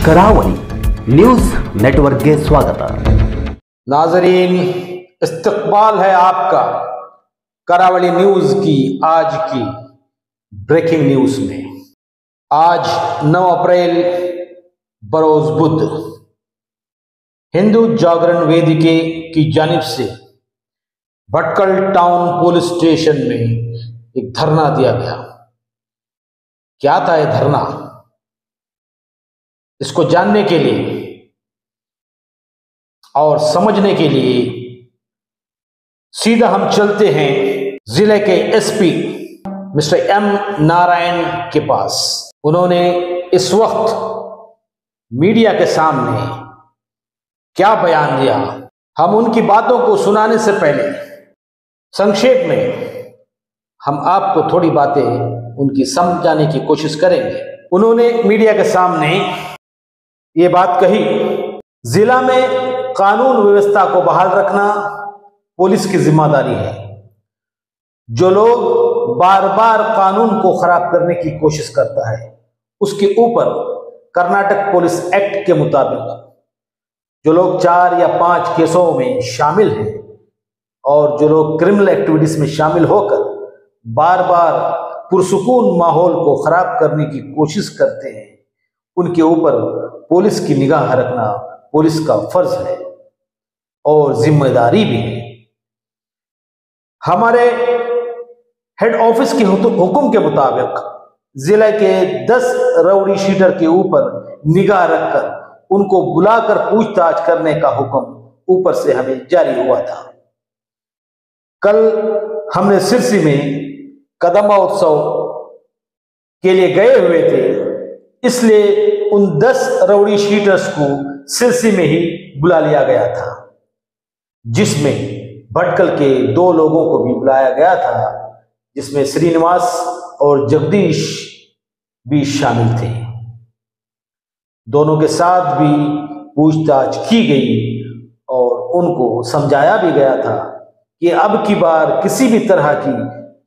Karavali news network के स्वागत। नाजरीन, इस्तकबाल है आपका करावली न्यूज की आज की ब्रेकिंग न्यूज में। आज 9 अप्रैल बरोज बुध हिंदू जागरण वेदिके की जानिब से भटकल टाउन पुलिस स्टेशन में एक धरना दिया गया। क्या था यह धरना? इसको जानने के लिए और समझने के लिए सीधा हम चलते हैं जिले के एसपी मिस्टर एम नारायण के पास। उन्होंने इस वक्त मीडिया के सामने क्या बयान दिया, हम उनकी बातों को सुनाने से पहले संक्षेप में हम आपको थोड़ी बातें उनकी समझाने की कोशिश करेंगे। उन्होंने मीडिया के सामने ये बात कही, जिला में कानून व्यवस्था को बहाल रखना पुलिस की जिम्मेदारी है। जो लोग बार बार कानून को खराब करने की कोशिश करता है उसके ऊपर कर्नाटक पुलिस एक्ट के मुताबिक जो लोग 4 या 5 केसों में शामिल हैं और जो लोग क्रिमिनल एक्टिविटीज में शामिल होकर बार बार पुरसुकून माहौल को खराब करने की कोशिश करते हैं, उनके ऊपर पुलिस की निगाह रखना पुलिस का फर्ज है और जिम्मेदारी भी है। हमारे हेड ऑफिस के हुक्म के मुताबिक जिले के 10 राउडी शीटर के ऊपर निगाह रखकर उनको बुलाकर पूछताछ करने का हुक्म ऊपर से हमें जारी हुआ था। कल हमने सिरसी में कदम उत्सव के लिए गए हुए थे, इसलिए उन 10 राउडी शीटर्स को सिरसी में ही बुला लिया गया था, जिसमें भटकल के 2 लोगों को भी बुलाया गया था, जिसमें श्रीनिवास और जगदीश भी शामिल थे। दोनों के साथ भी पूछताछ की गई और उनको समझाया भी गया था कि अब की बार किसी भी तरह की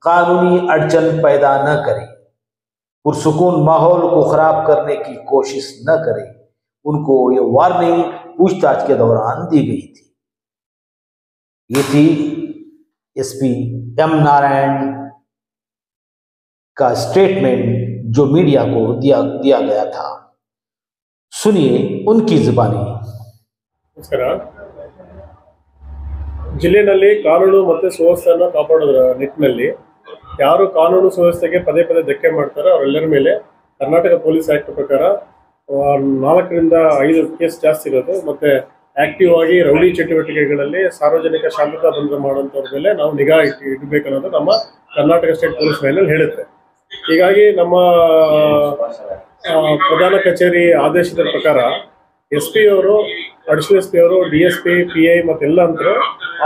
कानूनी अड़चन पैदा न करें, पुरसुकून माहौल को खराब करने की कोशिश न करें। उनको ये वार्निंग पूछताछ के दौरान दी गई थी। ये थी एसपी एम नारायण का स्टेटमेंट जो मीडिया को दिया गया था। सुनिए उनकी जुबानी। ನಮಸ್ಕಾರ। ಜಿಲ್ಲೆಯಲ್ಲಿ ಕಾನೂನು ಮತ್ತು ಸುವ್ಯವಸ್ಥೆಯನ್ನು ಕಾಪಾಡೋದ್ರ ನಿಟ್ಟಿನಲ್ಲಿ ಯಾರು ಕಾನೂನು ಸುವ್ಯವಸ್ಥೆಗೆ ಪದೇ ಪದೇ ಧಕ್ಕೆ ಮಾಡ್ತಾರೆ ಅವರೆಲ್ಲರ ಮೇಲೆ ಕರ್ನಾಟಕ ಪೊಲೀಸ್ ಆಕ್ಟ್ ಪ್ರಕಾರ 4 ರಿಂದ 5 ಕೇಸ್ ಜಾಸ್ತಿ ಇರೋದು, ಮತ್ತೆ ಆಕ್ಟಿವ್ ಆಗಿ ರೌಡಿ ಚಟುವಟಿಕೆಗಳಲ್ಲಿ ಸಾರ್ವಜನಿಕ ಶಾಂತತಾ ಭಂಗ ಮಾಡುವಂಥವ್ರ ಮೇಲೆ ನಾವು ನಿಗಾ ಇಡಬೇಕನ್ನೋದು ನಮ್ಮ ಕರ್ನಾಟಕ ಸ್ಟೇಟ್ ಪೊಲೀಸ್ ಮ್ಯಾನ್ಯುವಲ್ ಹೇಳುತ್ತೆ। ಹೀಗಾಗಿ ನಮ್ಮ ಪ್ರಧಾನ ಕಚೇರಿ ಆದೇಶದ ಪ್ರಕಾರ SP ಅವರು, ಅಡಿಷನಲ್ SP ಅವರು, DSP, PI ಮತ್ತೆಲ್ಲ ಅಂತರೂ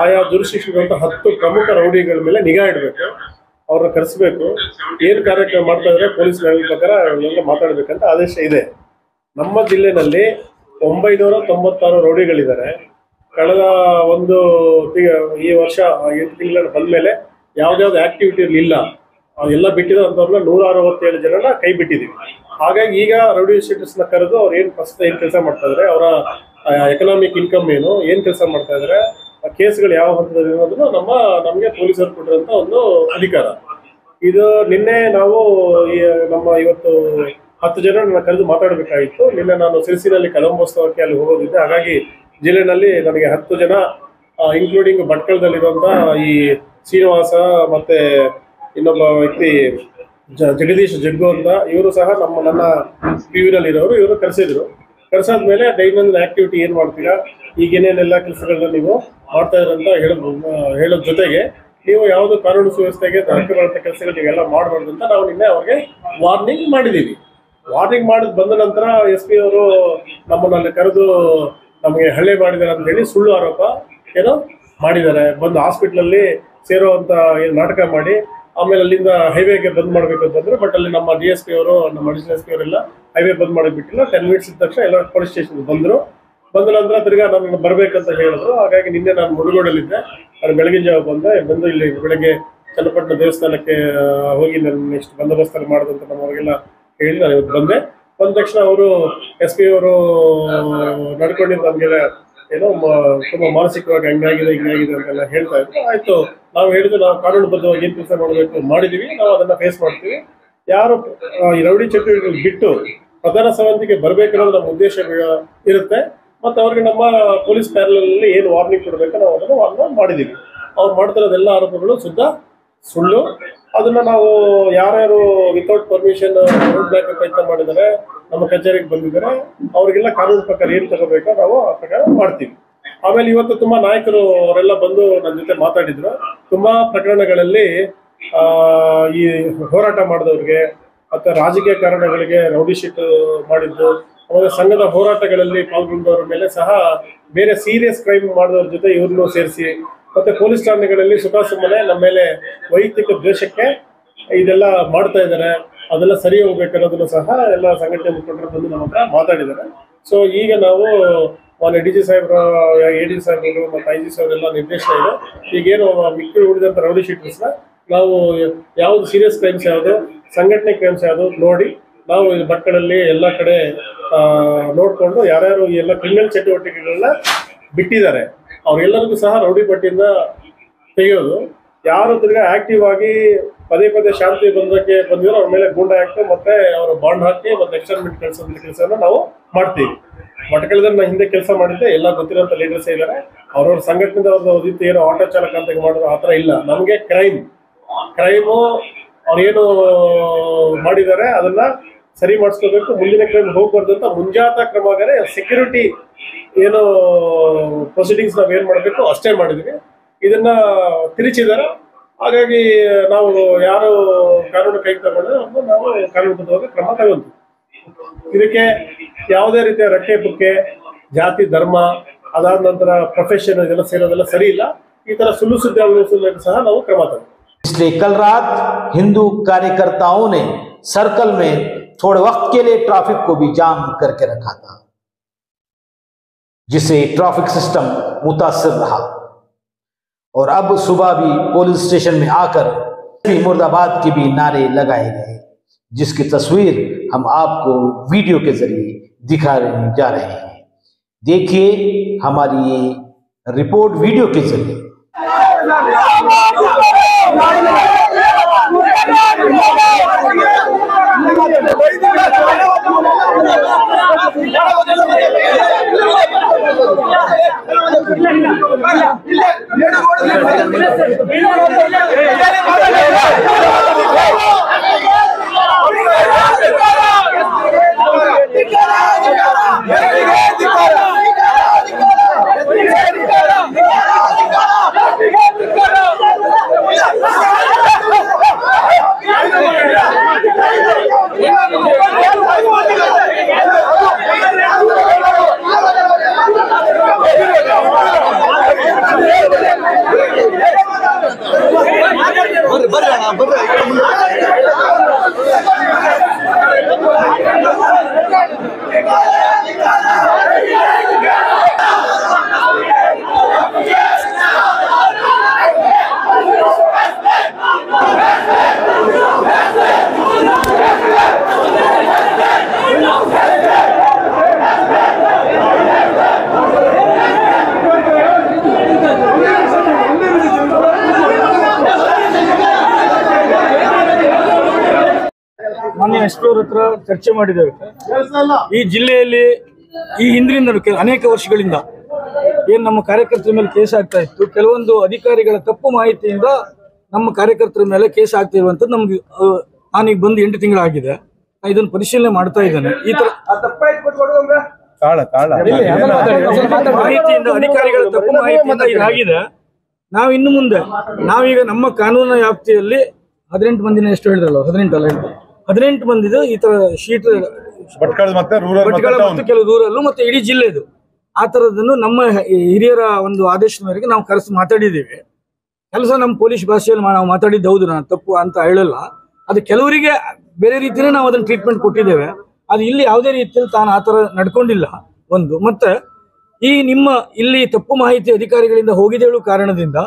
ಆಯಾ ದುರ್ಶಿಕ್ಷಿತ 10 ಪ್ರಮುಖ ರೌಡಿಗಳ ಮೇಲೆ ನಿಗಾ ಇಡಬೇಕು, ಅವ್ರನ್ನ ಕರೆಸಬೇಕು, ಏನು ಕಾರ್ಯಕ್ರಮ ಮಾಡ್ತಾ ಇದ್ರೆ ಪೊಲೀಸ್ ಮ್ಯಾನ್ಯುವಲ್ ಪ್ರಕಾರ ಅವರೆಲ್ಲ ಮಾತಾಡಬೇಕಂತ ಆದೇಶ ಇದೆ। ನಮ್ಮ ಜಿಲ್ಲೆಯಲ್ಲಿ 996 ರೌಡಿಗಳಿದ್ದಾರೆ। ಕಳೆದ ಈ ವರ್ಷ 8 ತಿಂಗಳ ಬಂದಮೇಲೆ ಯಾವ್ದಾವ್ದು ಆಕ್ಟಿವಿಟಿ ಇಲ್ಲ, ಎಲ್ಲ ಬಿಟ್ಟಿದಂಥವ್ರನ್ನ 167 ಜನನ ಕೈ ಬಿಟ್ಟಿದ್ದೀವಿ। ಹಾಗಾಗಿ ಈಗ ರೌಡಿ ಶೀಟರ್ಸ್ನ ಕರೆದು ಅವ್ರು ಏನು ಫಸ್ಟ್ ಏನು ಕೆಲಸ ಮಾಡ್ತಾ ಇದ್ದಾರೆ, ಅವರ ಎಕನಾಮಿಕ್ ಇನ್ಕಮ್ ಏನು ಕೆಲಸ ಮಾಡ್ತಾ ಇದ್ದಾರೆ, ಕೇಸ್ಗಳು ಯಾವ ಹಂತದಲ್ಲಿ ಅನ್ನೋದನ್ನು ನಮಗೆ ಪೊಲೀಸರು ಕೊಟ್ಟಿರೋಂಥ ಒಂದು ಅಧಿಕಾರ ಇದು। ನಿನ್ನೆ ನಾವು ಇವತ್ತು 10 ಜನ ಕರೆದು ಮಾತಾಡಬೇಕಾಗಿತ್ತು। ನಿನ್ನೆ ನಾನು ಸಿರಸಿನಲ್ಲಿ ಕದಂಬೋತ್ಸವಕ್ಕೆ ಅಲ್ಲಿ ಹೋಗೋದಿದ್ದೆ, ಹಾಗಾಗಿ ಜಿಲ್ಲೆನಲ್ಲಿ ನನಗೆ 10 ಜನ ಇನ್ಕ್ಲೂಡಿಂಗ್ ಭಟ್ಕಳದಲ್ಲಿರುವಂಥ ಈ ಶ್ರೀನಿವಾಸ ಮತ್ತೆ ಇನ್ನೊಬ್ಬ ವ್ಯಕ್ತಿ ಜಗದೀಶ್ ಜಗ್ಗು ಅಂತ, ಇವರು ಸಹ ನನ್ನ PUನಲ್ಲಿ ಇರೋರು, ಇವರು ಕರೆಸಾದ್ಮೇಲೆ ದೈನಂದಿನ ಆಕ್ಟಿವಿಟಿ ಏನು ಮಾಡ್ತೀರಾ, ಈಗೇನೇನೆಲ್ಲ ಕೆಲಸಗಳನ್ನ ನೀವು ಮಾಡ್ತಾ ಇದ್ರಂತ ಹೇಳೋದ್ ಜೊತೆಗೆ ನೀವು ಯಾವುದು ಕಾನೂನು ಸುವ್ಯವಸ್ಥೆಗೆ ಧಕ್ಕೆ ಬರುವಂಥ ಕೆಲಸಗಳು ನೀವೆಲ್ಲ ಮಾಡಬಾರ್ದು ಅಂತ ನಾವು ನಿನ್ನೆ ಅವ್ರಿಗೆ ವಾರ್ನಿಂಗ್ ಮಾಡಿದ್ದೀವಿ। ವಾರ್ನಿಂಗ್ ಮಾಡಿದ್ ಬಂದ ನಂತರ SP ಅವರು ನಮ್ಮನ್ನಲ್ಲಿ ಕರೆದು ನಮಗೆ ಹಲ್ಲೆ ಮಾಡಿದ್ದಾರೆ ಅಂತ ಹೇಳಿ ಸುಳ್ಳು ಆರೋಪ ಮಾಡಿದ್ದಾರೆ। ಬಂದು ಹಾಸ್ಪಿಟ್ಲಲ್ಲಿ ಸೇರುವಂತ ನಾಟಕ ಮಾಡಿ ಆಮೇಲೆ ಅಲ್ಲಿಂದ ಹೈವೇಗೆ ಬಂದ್ ಮಾಡಬೇಕು ಅಂತ ಬಂದ್ರು, ಬಟ್ ಅಲ್ಲಿ ನಮ್ಮ DSP ಅವರು, ನಮ್ಮ ಅಡಿಷನಲ್ SP ಅವರೆಲ್ಲ ಹೈವೇ ಬಂದ್ ಮಾಡಕ್ ಬಿಟ್ಟಿಲ್ಲ। 10 ಮಿನಿಟ್ಸ್ ಇದ್ದ ತಕ್ಷಣ ಎಲ್ಲ ಪೊಲೀಸ್ ಸ್ಟೇಷನ್ ಬಂದ ನಂತರ ತಿರ್ಗಾ ನಾನು ಬರ್ಬೇಕಂತ ಹೇಳಿದ್ರು। ಹಾಗಾಗಿ ನಿನ್ನೆ ನಾನು ಮುಡುಗೋಡಲ್ಲಿದ್ದೆ, ನಾನು ಬೆಳಗಿನ ಜಾವ ಬಂದು ಇಲ್ಲಿ ಬೆಳಗ್ಗೆ ಚನ್ನಪಟ್ಟಣ ದೇವಸ್ಥಾನಕ್ಕೆ ಹೋಗಿ ನಾನು ನೆಕ್ಸ್ಟ್ ಬಂದೋಬಸ್ತಲ್ಲಿ ಮಾಡೋದಂತ ನಮ್ಮವರಿಗೆಲ್ಲ ಹೇಳಿ ನಾನು ಇವತ್ತು ಬಂದೆ। ಬಂದ ತಕ್ಷಣ ಅವರು SP ಅವರು ನಡ್ಕೊಂಡಿದ್ದು ನಮ್ಗೆ ಏನೋ ತುಂಬಾ ಮಾನಸಿಕವಾಗಿ ಹಂಗಾಗಿದೆ ಅಂತೆಲ್ಲ ಹೇಳ್ತಾ ಇದ್ರು. ಆಯ್ತು, ನಾವು ಹೇಳಿದ್ರು ನಾವು ಕಾನೂನುಬದ್ಧವಾಗಿ ಏನ್ ಕೆಲಸ ಮಾಡಬೇಕು ಮಾಡಿದೀವಿ, ನಾವು ಅದನ್ನ ಫೇಸ್ ಮಾಡ್ತೀವಿ. ಯಾರು ಈ ರೌಡಿ ಚಟುವಟಿಕೆಗಳು ಬಿಟ್ಟು ಪ್ರಧಾನ ಸಮಿತಿಗೆ ಬರ್ಬೇಕನ್ನೋದು ನಮ್ಮ ಉದ್ದೇಶ ಇರುತ್ತೆ. ಮತ್ತೆ ಅವ್ರಿಗೆ ನಮ್ಮ ಪೊಲೀಸ್ ಪ್ಯಾನಲ್ ಏನು ವಾರ್ನಿಂಗ್ ಕೊಡ್ಬೇಕು ನಾವು ಅದನ್ನ ಮಾಡಿದೀವಿ. ಅವ್ರು ಮಾಡ್ತಿರೋದೆಲ್ಲ ಆರೋಪಗಳು ಶುದ್ಧ ಸುಳ್ಳು. ಅದನ್ನ ನಾವು ಯಾರ್ಯಾರು ವಿತೌಟ್ ಪರ್ಮಿಷನ್ ರೋಡ್ ಬ್ಲಾಕ್ ಪ್ರಯತ್ನ ಮಾಡಿದ್ದಾರೆ, ನಮ್ಮ ಕಚೇರಿಗೆ ಬಂದಿದ್ದಾರೆ, ಅವ್ರಿಗೆಲ್ಲ ಕಾನೂನು ಪ್ರಕಾರ ಏನ್ ತಗೋಬೇಕೋ ನಾವು ಆ ಪ್ರಕಾರ ಮಾಡ್ತೀವಿ. ಆಮೇಲೆ ಇವತ್ತು ತುಂಬಾ ನಾಯಕರು ಅವರೆಲ್ಲ ಬಂದು ನನ್ನ ಜೊತೆ ಮಾತಾಡಿದ್ರು. ತುಂಬಾ ಪ್ರಕರಣಗಳಲ್ಲಿ ಈ ಹೋರಾಟ ಮಾಡಿದವ್ರಿಗೆ ಮತ್ತೆ ರಾಜಕೀಯ ಕಾರಣಗಳಿಗೆ ರೌಡಿ ಶೀಟ್ ಮಾಡಿದ್ದು, ಆಮೇಲೆ ಸಂಘದ ಹೋರಾಟಗಳಲ್ಲಿ ಪಾಲ್ಗೊಂಡವ್ರ ಮೇಲೆ ಸಹ ಬೇರೆ ಸೀರಿಯಸ್ ಕ್ರೈಮ್ ಮಾಡಿದವ್ರ ಜೊತೆ ಇವ್ರನ್ನೂ ಸೇರಿಸಿ, ಮತ್ತೆ ಪೊಲೀಸ್ ಠಾಣೆಗಳಲ್ಲಿ ಸುಖಾಸುಮ್ಮನೆ ನಮ್ಮ ಮೇಲೆ ವೈಯಕ್ತಿಕ ದ್ವೇಷಕ್ಕೆ ಇದೆಲ್ಲ ಮಾಡ್ತಾ ಇದ್ದಾರೆ. ಅದೆಲ್ಲ ಸರಿ ಹೋಗ್ಬೇಕನ್ನೋದನ್ನು ಸಹ ಎಲ್ಲ ಸಂಘಟನೆ ಮುಖಂಡರು ಬಂದು ನಮ್ಮ ಹತ್ರ ಮಾತಾಡಿದ್ದಾರೆ. ಸೊ ಈಗ ನಾವು ಮಾನ್ಯ DG ಸಾಹೇಬ್ರ, AD ಸಾಹೇಬರು ಮತ್ತು IG ಸಾಹೇಬ್ರೆಲ್ಲ ನಿರ್ದೇಶನ ಇದೆ. ಈಗೇನು ಮಿಕ್ಕಿ ಉಳಿದಂಥ ರೌಡಿ ಶೀಟರ್ಸ್ನ ನಾವು ಯಾವ್ದು ಸೀರಿಯಸ್ ಕ್ರೈಮ್ಸ್ ಯಾವುದು, ಸಂಘಟನೆ ಕ್ರೈಮ್ಸ್ ಯಾವುದು ನೋಡಿ ನಾವು ಈ ಮಕ್ಕಳಲ್ಲಿ ಎಲ್ಲ ಕಡೆ ನೋಡಿಕೊಂಡು ಯಾರ್ಯಾರು ಈ ಎಲ್ಲ ಕ್ರಿಮಿನಲ್ ಚಟುವಟಿಕೆಗಳನ್ನ ಬಿಟ್ಟಿದ್ದಾರೆ ಅವ್ರೆಲ್ಲರಿಗೂ ಸಹ ರೌಡಿ ಪಟ್ಟಿಯಿಂದ ತೆಗೆಯೋದು. ಯಾರು ತಿರ್ಗಾ ಆಕ್ಟಿವ್ ಆಗಿ ಪದೇ ಪದೇ ಶಾಂತಿ ಬಂದಿರೋ ಅವ್ರ ಮೇಲೆ ಗೂಂಡ ಆಕ್ಟ್ ಮತ್ತೆ ಅವರು ಬಾಂಡ್ ಹಾಕಿ ಮತ್ತೆ ಎಕ್ಸ್ಟರ್ಮೆಂಟ್ ಕೆಲಸವನ್ನು ನಾವು ಮಾಡ್ತೀವಿ. ಮಠಕಳದಲ್ಲಿ ನಾನು ಹಿಂದೆ ಕೆಲಸ ಮಾಡಿದ್ದೆ, ಎಲ್ಲ ಗೊತ್ತಿರೋಂಥ ಲೀಡರ್ಸ್ ಇದ್ದಾರೆ. ಅವ್ರವ್ರ ಸಂಘಟನೆಯಿಂದ ಅವ್ರದ್ದು ಏನೋ ಆಟೋ ಚಾಲಕ ಅಂತ ಮಾಡೋದು ಆ ಥರ ಇಲ್ಲ. ನಮಗೆ ಕ್ರೈಮು ಅವ್ರೇನು ಮಾಡಿದ್ದಾರೆ ಅದನ್ನ ಸರಿ ಮಾಡಿಸ್ಕೋಬೇಕು, ಮುಂದಿನ ಕ್ರೈಮ್ ಹೋಗ್ಬಾರ್ದು ಅಂತ ಮುಂಜಾಗ್ರತಾ ಕ್ರಮಗಾರೆ ಸೆಕ್ಯೂರಿಟಿ ಏನು ಪ್ರೊಸೀಡಿಂಗ್ಸ್ ನಾವ್ ಏನ್ ಮಾಡಬೇಕು ಅಷ್ಟೇ ಮಾಡಿದ್ವಿ. ಇದನ್ನ ತಿರುಚಿದ್ದಾರೆ. ಹಾಗಾಗಿ ನಾವು ಯಾರು ಕಾನೂನು ಕೈ ತಗೊಂಡ್ರೆ ನಾವು ಕಾನೂನುಬದ್ಧವಾಗಿ ಕ್ರಮ ತಗೊಂತೀವಿ. ಇದಕ್ಕೆ ಯಾವುದೇ ರೀತಿಯ ರಟ್ಟೆ ಪುಕ್ಕೆ, ಜಾತಿ, ಧರ್ಮ, ಅದಾದ ನಂತರ ಪ್ರೊಫೆಷನ್ ಇದೆಲ್ಲ ಸೇರೋದೆಲ್ಲ ಸರಿ ಇಲ್ಲ. ಈ ತರ ಸುಳ್ಳು ಸುದ್ದಿ ಸಹ ನಾವು ಕ್ರಮ ತಗೊಂಡು. इसलिए कल रात हिंदू कार्यकर्ताओं ने सर्कल में थोड़े वक्त के लिए ट्रैफिक को भी जाम करके रखा था, जिससे ट्रैफिक सिस्टम मुतासिर रहा। और अब सुबह भी पुलिस स्टेशन में आकर मुर्दाबाद के भी नारे लगाए गए, जिसकी तस्वीर हम आपको वीडियो के जरिए दिखा जा रहे हैं। देखिए हमारी ये रिपोर्ट वीडियो के जरिए। ಮಾನ್ಯ SP ಅವರ ಹತ್ರ ಚರ್ಚೆ ಮಾಡಿದ್ದೇವೆ. ಈ ಜಿಲ್ಲೆಯಲ್ಲಿ ಈ ಹಿಂದಿನಿಂದ ಅನೇಕ ವರ್ಷಗಳಿಂದ ಏನು ನಮ್ಮ ಕಾರ್ಯಕರ್ತರ ಮೇಲೆ ಕೇಸ್ ಆಗ್ತಾ ಇತ್ತು, ಕೆಲವೊಂದು ಅಧಿಕಾರಿಗಳ ತಪ್ಪು ಮಾಹಿತಿಯಿಂದ ನಮ್ಮ ಕಾರ್ಯಕರ್ತರ ಮೇಲೆ ಕೇಸ್ ಆಗ್ತಿರುವಂತದ್ದು ನಮ್ಗೆ ನಾನೀಗ ಬಂದು 8 ತಿಂಗಳಾಗಿದೆ. ಇದನ್ನು ಪರಿಶೀಲನೆ ಮಾಡ್ತಾ ಇದ್ದೇನೆ. ಈ ತರ ಮಾಹಿತಿಯಿಂದ ಅಧಿಕಾರಿಗಳ ತಪ್ಪು ಮಾಹಿತಿಯಿಂದ ಇದಾಗಿದೆ. ನಾವು ಇನ್ನು ಮುಂದೆ ನಾವೀಗ ನಮ್ಮ ಕಾನೂನಿನ ವ್ಯಾಪ್ತಿಯಲ್ಲಿ 18 ಮಂದಿನ ಎಷ್ಟು ಹೇಳಿದ್ರಲ್ಲ, 18 ಮಂದಿದು ಈ ತರ ಶೀಟ್ ಭಟ್ಕಳ ಮತ್ತು ಕೆಲವು ದೂರಲ್ಲೂ ಮತ್ತೆ ಇಡೀ ಜಿಲ್ಲೆದು ಆ ತರದನ್ನು ನಮ್ಮ ಹಿರಿಯರ ಒಂದು ಆದೇಶದ ಮೇರೆಗೆ ನಾವು ಕರೆಸಿ ಮಾತಾಡಿದ್ದೀವಿ. ಕೆಲಸ ನಮ್ಮ ಪೊಲೀಸ್ ಭಾಷೆಯಲ್ಲಿ ನಾವು ಮಾತಾಡಿದ್ದು ಹೌದು, ನಾನು ತಪ್ಪು ಅಂತ ಹೇಳಲ್ಲ. ಅದು ಕೆಲವರಿಗೆ ಬೇರೆ ರೀತಿಯೇ ನಾವು ಅದನ್ನು ಟ್ರೀಟ್ಮೆಂಟ್ ಕೊಟ್ಟಿದ್ದೇವೆ. ಅದು ಇಲ್ಲಿ ಯಾವುದೇ ರೀತಿಯಲ್ಲಿ ತಾನು ಆ ತರ ನಡ್ಕೊಂಡಿಲ್ಲ ಒಂದು. ಮತ್ತೆ ಈ ನಿಮ್ಮ ಇಲ್ಲಿ ತಪ್ಪು ಮಾಹಿತಿ ಅಧಿಕಾರಿಗಳಿಂದ ಹೋಗಿದೆ ಹೇಳುವ ಕಾರಣದಿಂದ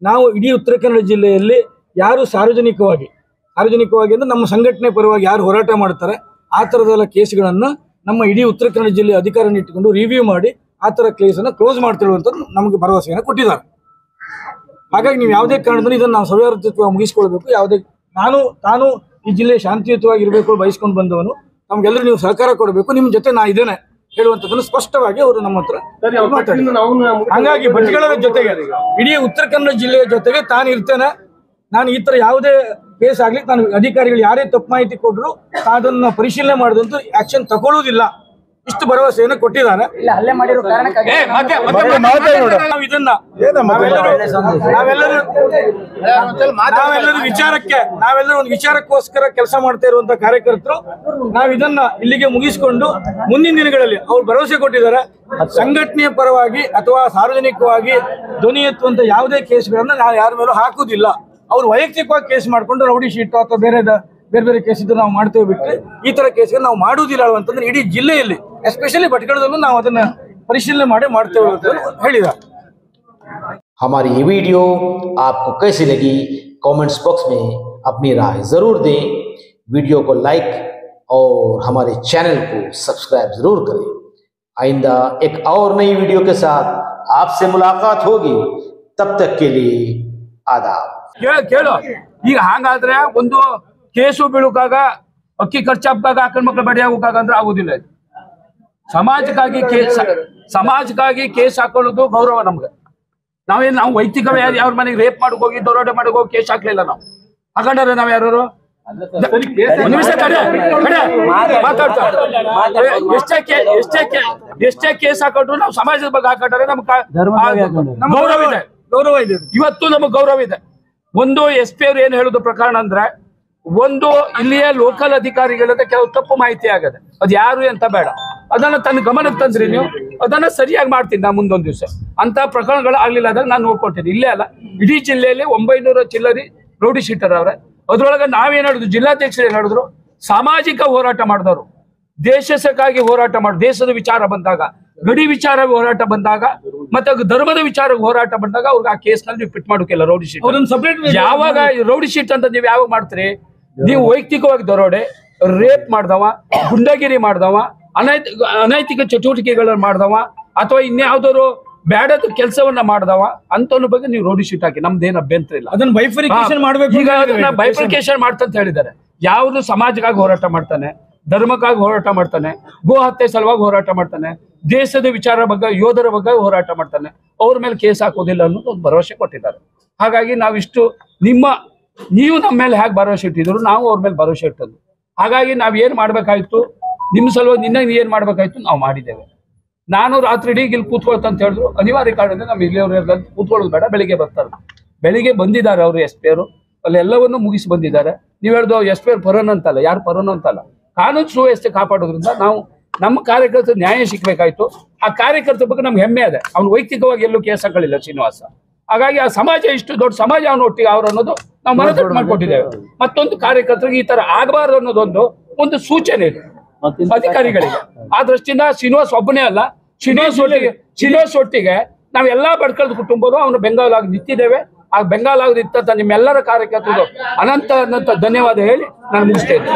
ನಾವು ಇಡೀ ಉತ್ತರ ಕನ್ನಡ ಜಿಲ್ಲೆಯಲ್ಲಿ ಯಾರು ಸಾರ್ವಜನಿಕವಾಗಿ ಅಂದ್ರೆ ನಮ್ಮ ಸಂಘಟನೆ ಪರವಾಗಿ ಯಾರು ಹೋರಾಟ ಮಾಡ್ತಾರೆ ಆ ಥರದೆಲ್ಲ ಕೇಸ್ಗಳನ್ನು ನಮ್ಮ ಇಡೀ ಉತ್ತರ ಕನ್ನಡ ಜಿಲ್ಲೆ ಅಧಿಕಾರಿನ ಇಟ್ಟುಕೊಂಡು ರಿವ್ಯೂ ಮಾಡಿ ಆ ಥರ ಕೇಸನ್ನು ಕ್ಲೋಸ್ ಮಾಡ್ತಿರುವಂಥದ್ದು ನಮಗೆ ಭರವಸೆಯನ್ನು ಕೊಟ್ಟಿದ್ದಾರೆ. ಹಾಗಾಗಿ ನೀವು ಯಾವುದೇ ಕಾರಣದಲ್ಲಿ ಇದನ್ನು ನಾವು ಸವ್ಯಾವೃತ್ತವಾಗಿ ಮುಗಿಸ್ಕೊಳ್ಬೇಕು. ಯಾವುದೇ ತಾನು ಈ ಜಿಲ್ಲೆ ಶಾಂತಿಯುತವಾಗಿ ಇರಬೇಕು ಬಯಸ್ಕೊಂಡು ಬಂದವನು, ನಮ್ಗೆಲ್ಲರೂ ನೀವು ಸಹಕಾರ ಕೊಡಬೇಕು, ನಿಮ್ಮ ಜೊತೆ ನಾ ಇದ್ದೇನೆ ಹೇಳುವಂಥದ್ದನ್ನು ಸ್ಪಷ್ಟವಾಗಿ ಅವರು ನಮ್ಮ ಹತ್ರ ಮಾತಾಡಿದ್ದಾರೆ. ಹಾಗಾಗಿ ಭಟ್ಕಳದ ಜೊತೆಗೆ ಇಡೀ ಉತ್ತರ ಕನ್ನಡ ಜಿಲ್ಲೆಯ ಜೊತೆಗೆ ತಾನು ಇರ್ತೇನೆ. ನಾನು ಈ ಥರ ಯಾವುದೇ ಕೇಸ್ ಆಗ್ಲಿಕ್ಕೆ ನಾನು ಅಧಿಕಾರಿಗಳು ಯಾರೇ ತಪ್ಪು ಮಾಹಿತಿ ಕೊಟ್ಟರು ಅದನ್ನು ಪರಿಶೀಲನೆ ಮಾಡಿದಂತೂ ಆಕ್ಷನ್ ತಗೊಳ್ಳುವುದಿಲ್ಲ, ಇಷ್ಟು ಭರವಸೆಯನ್ನು ಕೊಟ್ಟಿದ್ದಾರೆ. ನಾವೆಲ್ಲರೂ ಒಂದು ವಿಚಾರಕ್ಕೋಸ್ಕರ ಕೆಲಸ ಮಾಡ್ತಾ ಇರುವಂತ ಕಾರ್ಯಕರ್ತರು ನಾವು ಇದನ್ನ ಇಲ್ಲಿಗೆ ಮುಗಿಸಿಕೊಂಡು ಮುಂದಿನ ದಿನಗಳಲ್ಲಿ ಅವ್ರು ಭರವಸೆ ಕೊಟ್ಟಿದ್ದಾರೆ, ಸಂಘಟನೆಯ ಪರವಾಗಿ ಅಥವಾ ಸಾರ್ವಜನಿಕವಾಗಿ ಧ್ವನಿ ಎತ್ತುವಂತ ಯಾವುದೇ ಕೇಸ್ಗಳನ್ನ ನಾವು ಯಾರ ಮೇಲೂ ಹಾಕುವುದಿಲ್ಲ. ಅವ್ರು ವೈಯಕ್ತಿಕವಾಗಿ ಕೇಸ್ ಮಾಡ್ಕೊಂಡು ರೌಡಿ ಶೀಟ್ ಅಥವಾ ಬೇರೆ ಬೇರೆ ಕೇಸ್ ಇದ್ದು ನಾವು ಮಾಡ್ತೇವೆ ಬಿಟ್ಟರೆ ಈ ತರ ಕೇಸ್ಗಳು ನಾವು ಮಾಡುವುದಿಲ್ಲ ಅಂತಂದ್ರೆ ಇಡೀ ಜಿಲ್ಲೆಯಲ್ಲಿ ಎಸ್ಪೆಷಲಿ ಭಟ್ಕಳದಲ್ಲೂ ನಾವು ಅದನ್ನ ಪರಿಶೀಲನೆ ಮಾಡಿ ಮಾಡ್ತೇವೆ ಅಂತ ಹೇಳಿದ್ದಾರೆ. हमारी ये वीडियो आपको कैसी लगी कमेंट्स बॉक्स में अपनी राय ज़रूर दें। वीडियो को लाइक और हमारे चैनल को सब्सक्राइब ज़रूर करें। आइंदा एक और नई वीडियो के साथ आपसे मुलाकात होगी, तब तक के लिए आदाब। ಕೇಳು ಈಗ ಹಾಗಾದ್ರೆ ಒಂದು ಕೇಸು ಬೀಳುಕಾಗ ಅಕ್ಕಿ ಖರ್ಚಾಗ ಆಕಳ ಮಕ್ಕಳ ಬಡಿ ಆಗೋಕಾಗ ಅಂದ್ರೆ ಆಗುದಿಲ್ಲ. ಸಮಾಜಕ್ಕಾಗಿ ಕೇಸ್ ಹಾಕೊಳ್ಳೋದು ಗೌರವ ನಮ್ಗೆ. ನಾವು ವೈಯಕ್ತಿಕವೇ ಯಾರ ಮನೆಗೆ ರೇಪ್ ಮಾಡಕ್ ಹೋಗಿ ದರೋಡೆ ಮಾಡಕ್ ಹೋಗಿ ಕೇಸ್ ಹಾಕ್ಲಿಲ್ಲ. ನಾವು ಹಾಕೊಂಡ್ರೆ ನಾವ್ ಯಾರು ಎಷ್ಟೇ ಕೇಸ್ ಹಾಕೊಂಡ್ರು ನಾವು ಸಮಾಜದ ಬಗ್ಗೆ ಹಾಕೊಂಡ್ರೆ ನಮ್ಗೆ ಗೌರವ ಇದೆ. ಇವತ್ತು ನಮಗ್ ಗೌರವ ಇದೆ. ಒಂದು SP ಅವ್ರು ಏನ್ ಹೇಳುದು ಪ್ರಕರಣ ಅಂದ್ರೆ, ಒಂದು ಇಲ್ಲಿಯ ಲೋಕಲ್ ಅಧಿಕಾರಿಗಳಿಂದ ಕೆಲವು ತಪ್ಪು ಮಾಹಿತಿ ಆಗದೆ, ಅದು ಯಾರು ಅಂತ ಬೇಡ, ಅದನ್ನ ತನ್ನ ಗಮನಕ್ಕೆ ತಂದ್ರಿ ನೀವು, ಅದನ್ನ ಸರಿಯಾಗಿ ಮಾಡ್ತೀನಿ ನಾ ಮುಂದೊಂದು ದಿವಸ. ಅಂತ ಪ್ರಕರಣಗಳು ಆಗ್ಲಿಲ್ಲ ಆದಾಗ ನಾನು ನೋಡ್ಕೊಳ್ತೀನಿ. ಇಲ್ಲೇ ಅಲ್ಲ, ಇಡೀ ಜಿಲ್ಲೆಯಲ್ಲಿ 900 ಚಿಲ್ಲರಿ ರೌಡಿ ಶೀಟರ್ ಅವ್ರೆ. ಅದ್ರೊಳಗೆ ನಾವೇನ್ ಹೇಳಿದ್ರು, ಜಿಲ್ಲಾಧ್ಯಕ್ಷರು ಏನ್ ಹೇಳಿದ್ರು, ಸಾಮಾಜಿಕ ಹೋರಾಟ ಮಾಡಿದವರು, ದೇಶಕ್ಕಾಗಿ ಹೋರಾಟ ಮಾಡಿ, ದೇಶದ ವಿಚಾರ ಬಂದಾಗ, ಗಡಿ ವಿಚಾರ ಹೋರಾಟ ಬಂದಾಗ, ಮತ್ತೆ ಧರ್ಮದ ವಿಚಾರ ಹೋರಾಟ ಬಂದಾಗ ಅವ್ರಿಗೆ ಆ ಕೇಸ್ ನಲ್ಲಿ ನೀವು ಫಿಟ್ ಮಾಡೋಕಿಲ್ಲ ರೌಡಿ ಶೀಟ್. ಯಾವಾಗ ರೌಡಿ ಶೀಟ್ ಅಂತ ನೀವು ಯಾವಾಗ ಮಾಡ್ತೀರಿ, ನೀವು ವೈಯಕ್ತಿಕವಾಗಿ ದರೋಡೆ, ರೇಪ್ ಮಾಡ್ದವ, ಗುಂಡಗಿರಿ ಮಾಡ್ದವ, ಅನೈತಿಕ ಚಟುವಟಿಕೆಗಳನ್ನ ಮಾಡ್ದವ, ಅಥವಾ ಇನ್ಯಾವ್ದಾದ್ರು ಬೇಡದ ಕೆಲಸವನ್ನ ಮಾಡ್ದವ ಅಂತವನ್ನ ಬಗ್ಗೆ ನೀವು ರೌಡಿ ಶೀಟ್ ಹಾಕಿ, ನಮ್ದೇನು ಅಭ್ಯಂತರ ಇಲ್ಲ. ಅದನ್ನ ಬೈಫರ್ಕೇಶನ್ ಮಾಡ್ಬೇಕು. ಈಗ ಅದನ್ನ ಬೈಫರ್ಕೇಶನ್ ಮಾಡ್ತಂತ ಹೇಳಿದ್ದಾರೆ. ಯಾವ್ದು ಸಮಾಜಕ್ಕಾಗಿ ಹೋರಾಟ ಮಾಡ್ತಾನೆ, ಧರ್ಮಕ್ಕಾಗಿ ಹೋರಾಟ ಮಾಡ್ತಾನೆ, ಗೋ ಹತ್ಯೆ ಸಲುವಾಗಿ ಹೋರಾಟ ಮಾಡ್ತಾನೆ, ದೇಶದ ವಿಚಾರ ಬಗ್ಗೆ, ಯೋಧರ ಬಗ್ಗೆ ಹೋರಾಟ ಮಾಡ್ತಾನೆ, ಅವ್ರ ಮೇಲೆ ಕೇಸ್ ಹಾಕೋದಿಲ್ಲ ಅನ್ನೋದು ಒಂದು ಭರವಸೆ ಕೊಟ್ಟಿದ್ದಾರೆ. ಹಾಗಾಗಿ ನಾವಿಷ್ಟು ನೀವು ನಮ್ಮ ಮೇಲೆ ಹೇಗೆ ಭರವಸೆ ಇಟ್ಟಿದ್ರು, ನಾವು ಅವ್ರ ಮೇಲೆ ಭರವಸೆ ಇಟ್ಟದ್ದು. ಹಾಗಾಗಿ ನಾವ್ ಏನ್ ಮಾಡ್ಬೇಕಾಯ್ತು, ನಿಮ್ಮ ಸಲುವಾಗಿ ನಿನ್ನ ಏನ್ ಮಾಡ್ಬೇಕಾಯ್ತು ನಾವು ಮಾಡಿದ್ದೇವೆ. ನಾನು ರಾತ್ರಿ ಇಡೀ ಇಲ್ಲಿ ಕೂತ್ಕೊಳ್ತಂತ ಹೇಳಿದ್ರು, ಅನಿವಾರ್ಯ ಕಾರಣದಿಂದ ನಮ್ಮ ಇಲ್ಲಿಯವ್ರ ಕೂತ್ಕೊಳ್ಳೋದು ಬೇಡ, ಬೆಳಿಗ್ಗೆ ಬರ್ತಾರೆ. ಬೆಳಿಗ್ಗೆ ಬಂದಿದ್ದಾರೆ ಅವರು SP ಅವರು, ಅಲ್ಲೆಲ್ಲವನ್ನು ಮುಗಿಸಿ ಬಂದಿದ್ದಾರೆ. ನೀವು ಹೇಳ್ದು SP ಅವ್ರು ಪರನ್ ಅಂತಲ್ಲ, ಯಾರು ಪರನ್ ಅಂತಲ್ಲ, ಕಾನೂನು ಸುವ್ಯವಸ್ಥೆ ಕಾಪಾಡೋದ್ರಿಂದ ನಾವು ನಮ್ಮ ಕಾರ್ಯಕರ್ತರು ನ್ಯಾಯ ಸಿಗ್ಬೇಕಾಯ್ತು. ಆ ಕಾರ್ಯಕರ್ತರ ಬಗ್ಗೆ ನಮ್ಗೆ ಹೆಮ್ಮೆ ಇದೆ. ಅವ್ನು ವೈಯಕ್ತಿಕವಾಗಿ ಎಲ್ಲೂ ಕೇಸ್ ಹಾಕಲಿಲ್ಲ ಶ್ರೀನಿವಾಸ. ಹಾಗಾಗಿ ಆ ಸಮಾಜ ಇಷ್ಟು ದೊಡ್ಡ ಸಮಾಜ ಅವನು ಒಟ್ಟಿಗೆ ಅವ್ರು ಅನ್ನೋದು ನಾವು ಮನದಟ್ಟು ಮಾಡ್ಕೊಟ್ಟಿದ್ದೇವೆ. ಮತ್ತೊಂದು ಕಾರ್ಯಕರ್ತರಿಗೆ ಈ ತರ ಆಗಬಾರ್ದು ಅನ್ನೋದೊಂದು ಸೂಚನೆ ಇದೆ ಅಧಿಕಾರಿಗಳಿಗೆ. ಆ ದೃಷ್ಟಿಯಿಂದ ಶ್ರೀನಿವಾಸ್ ಒಬ್ಬನೇ ಅಲ್ಲ, ಶ್ರೀನಿವಾಸ್ ಒಟ್ಟಿಗೆ ನಾವೆಲ್ಲಾ ಬಡ್ಕಳದ ಕುಟುಂಬರು ಅವನು ಬೆಂಗಾಲಾಗಿ ನಿಂತಿದ್ದೇವೆ. ಆ ಬೆಂಗಾಲಾಗಿ ನಿಂತ ನಿಮ್ಮೆಲ್ಲರ ಕಾರ್ಯಕರ್ತರು ಅನಂತ ಧನ್ಯವಾದ ಹೇಳಿ ನಾನು ಮುಗಿಸ್ತೇನೆ.